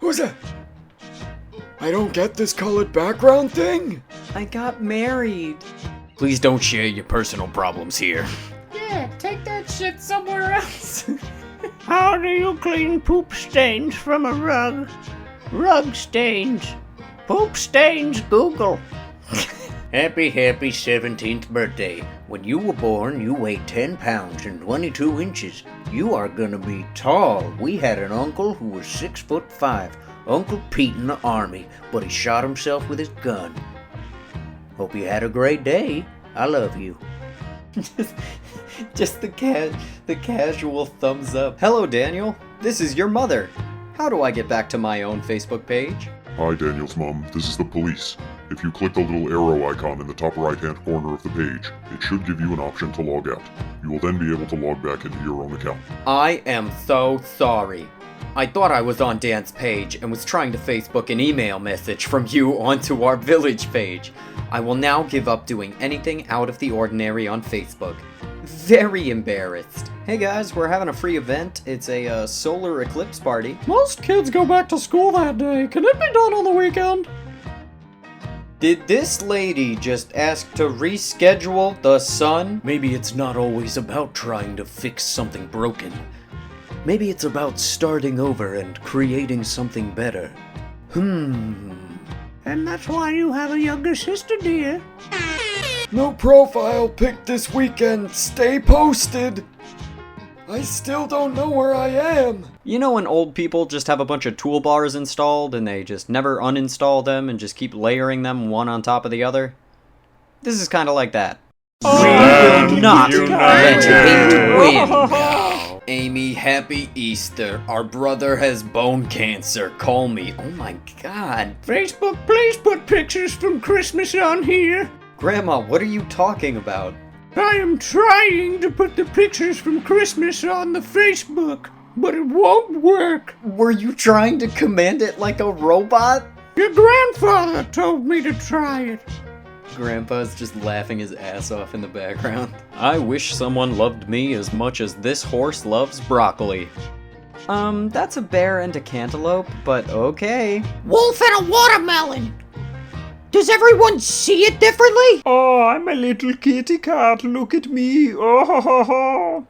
Who's that? I don't get this colored background thing. I got married. Please don't share your personal problems here. Yeah, take that shit somewhere else. How do you clean poop stains from a rug? Rug stains. Poop stains, Google. Happy 17th birthday. When you were born, you weighed 10 pounds and 22 inches. You are gonna be tall. We had an uncle who was 6'5", Uncle Pete in the army, but he shot himself with his gun. Hope you had a great day. I love you. Just the casual thumbs up. Hello, Daniel. This is your mother. How do I get back to my own Facebook page? Hi, Daniel's mom. This is the police. If you click the little arrow icon in the top right-hand corner of the page, it should give you an option to log out. You will then be able to log back into your own account. I am so sorry. I thought I was on Dan's page and was trying to Facebook an email message from you onto our village page. I will now give up doing anything out of the ordinary on Facebook. Very embarrassed. Hey guys, we're having a free event. It's a solar eclipse party. Most kids go back to school that day. Can it be done on the weekend? Did this lady just ask to reschedule the sun? Maybe it's not always about trying to fix something broken. Maybe it's about starting over and creating something better. And that's why you have a younger sister, dear. No profile pic this weekend. Stay posted. I still don't know where I am. You know when old people just have a bunch of toolbars installed and they just never uninstall them and just keep layering them one on top of the other? This is kind of like that. We will not let hate win. Amy, happy Easter. Our brother has bone cancer. Call me. Oh my god. Facebook, please put pictures from Christmas on here. Grandma, what are you talking about? I am trying to put the pictures from Christmas on the Facebook, but it won't work. Were you trying to command it like a robot? Your grandfather told me to try it. Grandpa's just laughing his ass off in the background. I wish someone loved me as much as this horse loves broccoli. That's a bear and a cantaloupe, but okay. Wolf and a watermelon. Does everyone see it differently? Oh, I'm a little kitty cat. Look at me. Oh, ho, ho, ho.